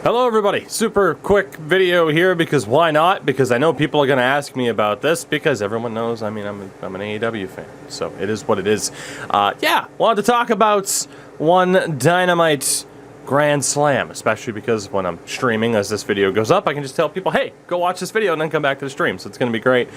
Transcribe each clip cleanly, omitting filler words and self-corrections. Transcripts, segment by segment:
Hello everybody, super quick video here because why not? Because I know people are going to ask me about this because everyone knows, I'm an AEW fan, so it is what it is. Yeah, wanted to talk about one Dynamite Grand Slam, especially because when I'm streaming as this video goes up, I can just tell people, hey, go watch this video and then come back to the stream, so it's going to be great.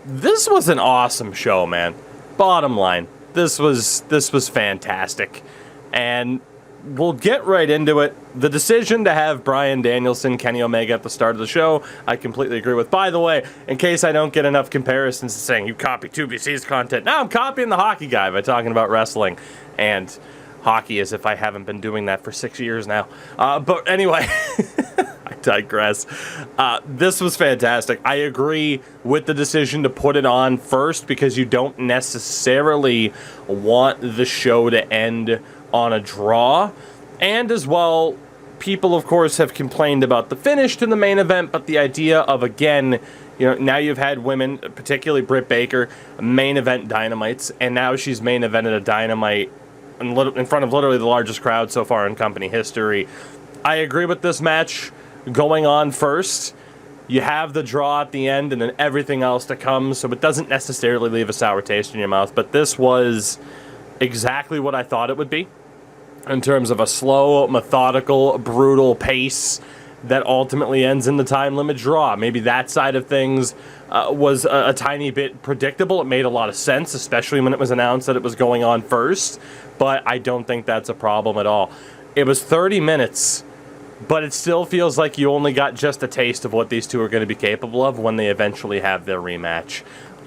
This was an awesome show, man. Bottom line, this was fantastic, and we'll get right into it. The decision to have Bryan Danielson, Kenny Omega at the start of the show, I completely agree with. By the way, in case I don't get enough comparisons to saying you copy 2BC's content, now I'm copying the hockey guy by talking about wrestling and hockey as if I haven't been doing that for 6 years now. But anyway, I digress. This was fantastic. I agree with the decision to put it on first because you don't necessarily want the show to end on a draw, and as well, people of course have complained about the finish to the main event, but the idea of, again, you know, now you've had women, particularly Britt Baker, main event Dynamites, and now she's main evented a Dynamite in front of literally the largest crowd so far in company history. I agree with this match going on first. You have the draw at the end and then everything else to come, so it doesn't necessarily leave a sour taste in your mouth, but this was exactly what I thought it would be, in terms of a slow, methodical, brutal pace that ultimately ends in the time limit draw. Maybe that side of things was a tiny bit predictable. It made a lot of sense, especially when it was announced that it was going on first, but I don't think that's a problem at all. It was 30 minutes, but it still feels like you only got just a taste of what these two are going to be capable of when they eventually have their rematch.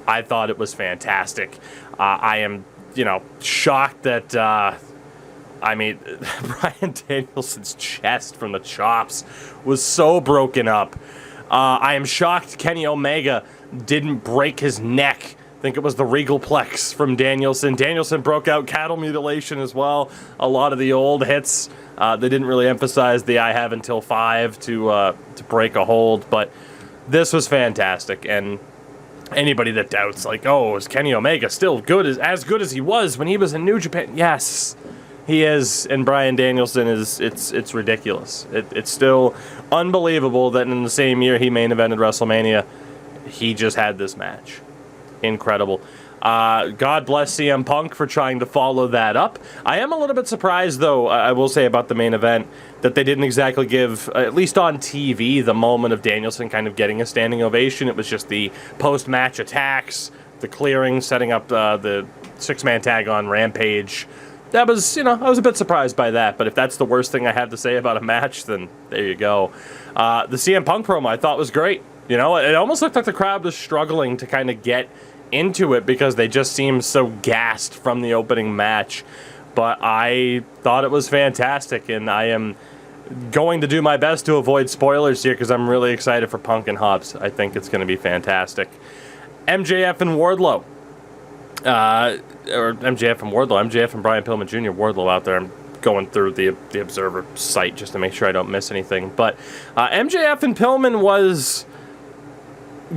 I thought it was fantastic. I am, shocked that Bryan Danielson's chest from the chops was so broken up. I am shocked Kenny Omega didn't break his neck. I think it was the regal plex from Danielson. Danielson broke out cattle mutilation as well. A lot of the old hits, they didn't really emphasize the I have until 5 to break a hold, but this was fantastic. And anybody that doubts, like, oh, is Kenny Omega still as good as he was when he was in New Japan? Yes, he is, and Bryan Danielson is, it's ridiculous. It's still unbelievable that in the same year he main evented WrestleMania, he just had this match. Incredible. God bless CM Punk for trying to follow that up. I am a little bit surprised, though, I will say about the main event, that they didn't exactly give, at least on TV, the moment of Danielson kind of getting a standing ovation. It was just the post-match attacks, the clearing, setting up the six-man tag on Rampage. That was, I was a bit surprised by that, but if that's the worst thing I have to say about a match, then there you go. The CM Punk promo I thought was great. It almost looked like the crowd was struggling to kind of get into it because they just seemed so gassed from the opening match. But I thought it was fantastic, and I am going to do my best to avoid spoilers here because I'm really excited for Punk and Hobbs. I think it's going to be fantastic. MJF and Wardlow. Or MJF and Wardlow. MJF and Brian Pillman Jr. Wardlow out there. I'm going through the Observer site just to make sure I don't miss anything. But MJF and Pillman was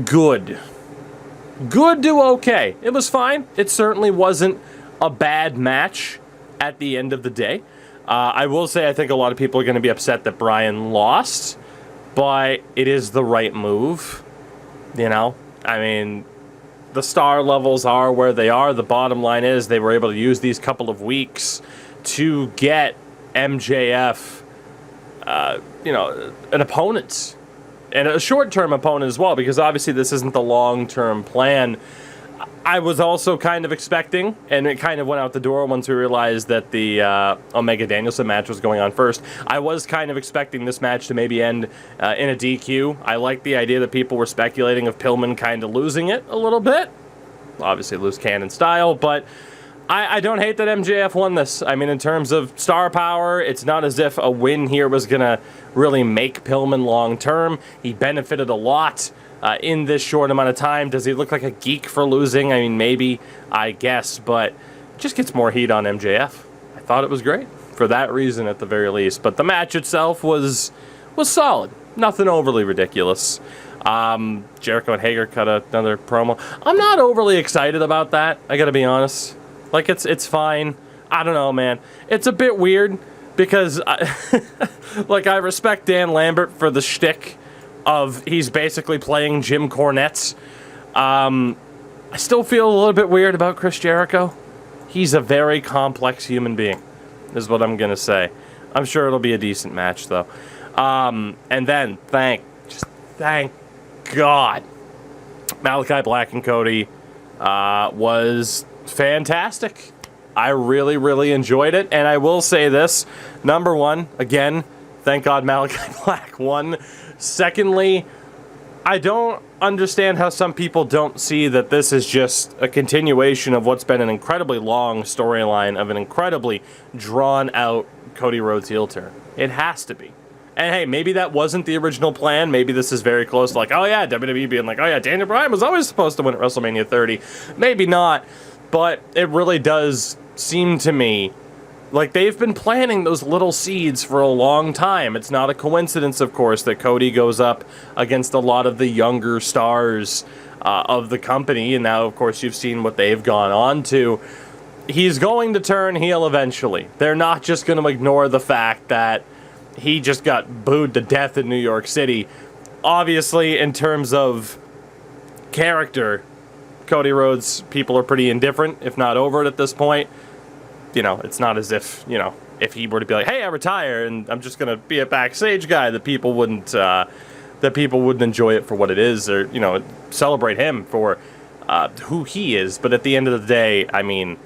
good. Good to okay. It was fine. It certainly wasn't a bad match at the end of the day. I will say I think a lot of people are going to be upset that Brian lost, but it is the right move. The star levels are where they are. The bottom line is they were able to use these couple of weeks to get MJF, an opponent. And a short-term opponent as well, because obviously this isn't the long-term plan. I was also kind of expecting, and it kind of went out the door once we realized that the Omega-Danielson match was going on first. I was kind of expecting this match to maybe end in a DQ. I like the idea that people were speculating of Pillman kind of losing it a little bit. Obviously loose cannon style, but I don't hate that MJF won this. In terms of star power, it's not as if a win here was going to really make Pillman long-term. He benefited a lot in this short amount of time. Does he look like a geek for losing? Maybe, I guess, but just gets more heat on MJF. I thought it was great for that reason at the very least. But the match itself was solid. Nothing overly ridiculous. Jericho and Hager cut another promo. I'm not overly excited about that, I gotta be honest. Like, it's fine. I don't know, man. It's a bit weird because like, I respect Dan Lambert for the shtick of he's basically playing Jim Cornette. I still feel a little bit weird about Chris Jericho. He's a very complex human being, is what I'm going to say. I'm sure it'll be a decent match, though. And then, thank God, Malachi Black and Cody was fantastic. I really, really enjoyed it. And I will say this. Number one, again, thank God Malachi Black won. Secondly, I don't understand how some people don't see that this is just a continuation of what's been an incredibly long storyline of an incredibly drawn-out Cody Rhodes heel turn. It has to be. And hey, maybe that wasn't the original plan. Maybe this is very close to like, oh yeah, WWE being like, oh yeah, Daniel Bryan was always supposed to win at WrestleMania 30. Maybe not, but it really does seem to me like they've been planting those little seeds for a long time. It's not a coincidence, of course, that Cody goes up against a lot of the younger stars of the company. And now, of course, you've seen what they've gone on to. He's going to turn heel eventually. They're not just going to ignore the fact that he just got booed to death in New York City. Obviously, in terms of character, Cody Rhodes, people are pretty indifferent, if not over it at this point. You know, it's not as if, you know, if he were to be like, hey, I retire and I'm just going to be a backstage guy, that people wouldn't enjoy it for what it is, or, you know, celebrate him for who he is. But at the end of the day, I mean,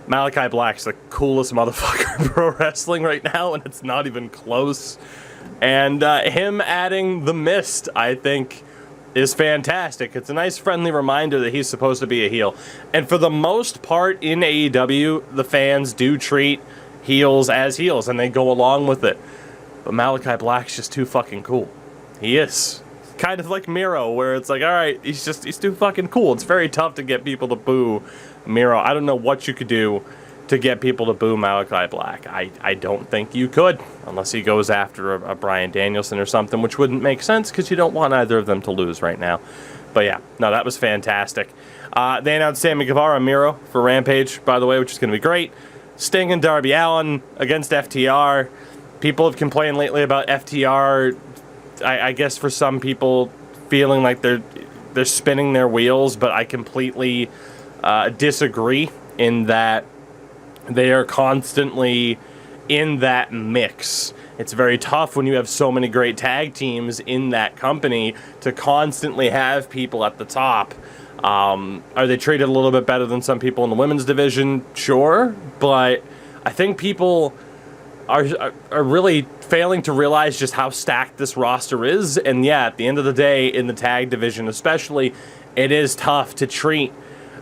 Malachi Black's the coolest motherfucker in pro wrestling right now, and it's not even close. And him adding The Mist, I think, is fantastic. It's a nice friendly reminder that he's supposed to be a heel. And for the most part in AEW, the fans do treat heels as heels, and they go along with it. But Malachi Black's just too fucking cool. He is. Kind of like Miro, where it's like, alright, he's too fucking cool. It's very tough to get people to boo Miro. I don't know what you could do to get people to boo Malachi Black. I don't think you could, unless he goes after a Bryan Danielson or something, which wouldn't make sense because you don't want either of them to lose right now. But yeah, no, that was fantastic. They announced Sammy Guevara and Miro for Rampage, by the way, which is going to be great. Sting and Darby Allin against FTR. People have complained lately about FTR, I guess for some people, feeling like they're spinning their wheels, but I completely disagree in that they are constantly in that mix. It's very tough when you have so many great tag teams in that company to constantly have people at the top. Are they treated a little bit better than some people in the women's division? Sure, but I think people are really failing to realize just how stacked this roster is. And yeah, at the end of the day, in the tag division especially, it is tough to treat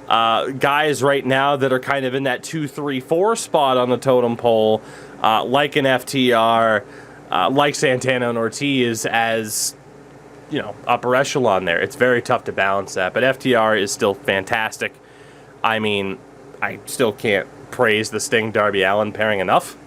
guys right now that are kind of in that 2, 3, 4 spot on the totem pole, like an FTR, like Santana and Ortiz, as, you know, upper echelon there. It's very tough to balance that, but FTR is still fantastic. I mean, I still can't praise the Sting Darby Allin pairing enough.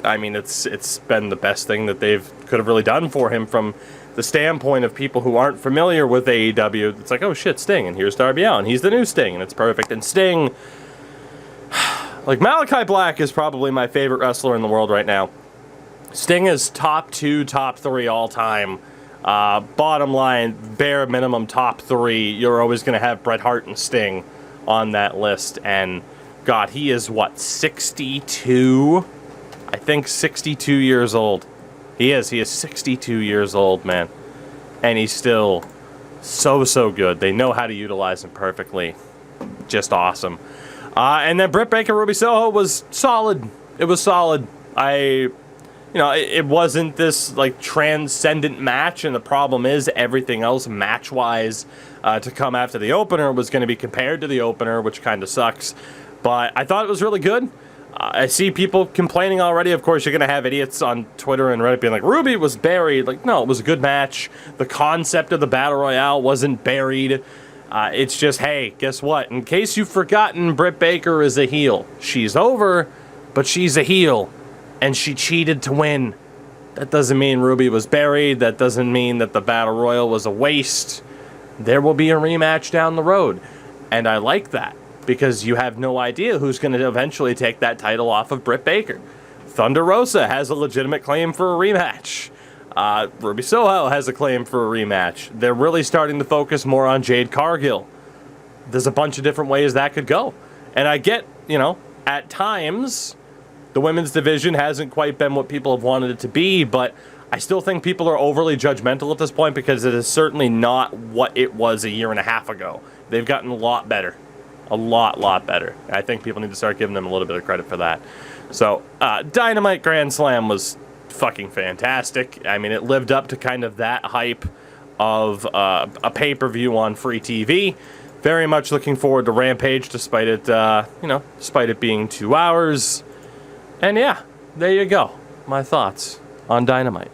I mean, it's been the best thing that could have really done for him from the standpoint of people who aren't familiar with AEW. It's like, oh shit, Sting, and here's Darby Allin. He's the new Sting, and it's perfect. And Sting, like, Malachi Black is probably my favorite wrestler in the world right now. Sting is top 2, top 3 all time. Bottom line, bare minimum top 3. You're always going to have Bret Hart and Sting on that list. And God, he is what, 62? I think 62 years old. He is 62 years old, man. And he's still so good. They know how to utilize him perfectly. Just awesome. And then Britt Baker, Ruby Soho was solid. It was solid. It wasn't this like transcendent match, and the problem is everything else match-wise to come after the opener was going to be compared to the opener, which kind of sucks. But I thought it was really good. I see people complaining already. Of course, you're going to have idiots on Twitter and Reddit being like, Ruby was buried. Like, no, it was a good match. The concept of the Battle Royale wasn't buried. It's just, hey, guess what? In case you've forgotten, Britt Baker is a heel. She's over, but she's a heel. And she cheated to win. That doesn't mean Ruby was buried. That doesn't mean that the Battle Royal was a waste. There will be a rematch down the road. And I like that, because you have no idea who's going to eventually take that title off of Britt Baker. Thunder Rosa has a legitimate claim for a rematch. Ruby Soho has a claim for a rematch. They're really starting to focus more on Jade Cargill. There's a bunch of different ways that could go. And I get, at times, the women's division hasn't quite been what people have wanted it to be, but I still think people are overly judgmental at this point because it is certainly not what it was a year and a half ago. They've gotten a lot better. A lot better. I think people need to start giving them a little bit of credit for that. So, Dynamite Grand Slam was fucking fantastic. I mean, it lived up to kind of that hype of a pay-per-view on free TV. Very much looking forward to Rampage, despite it, despite it being 2 hours. And yeah, there you go. My thoughts on Dynamite.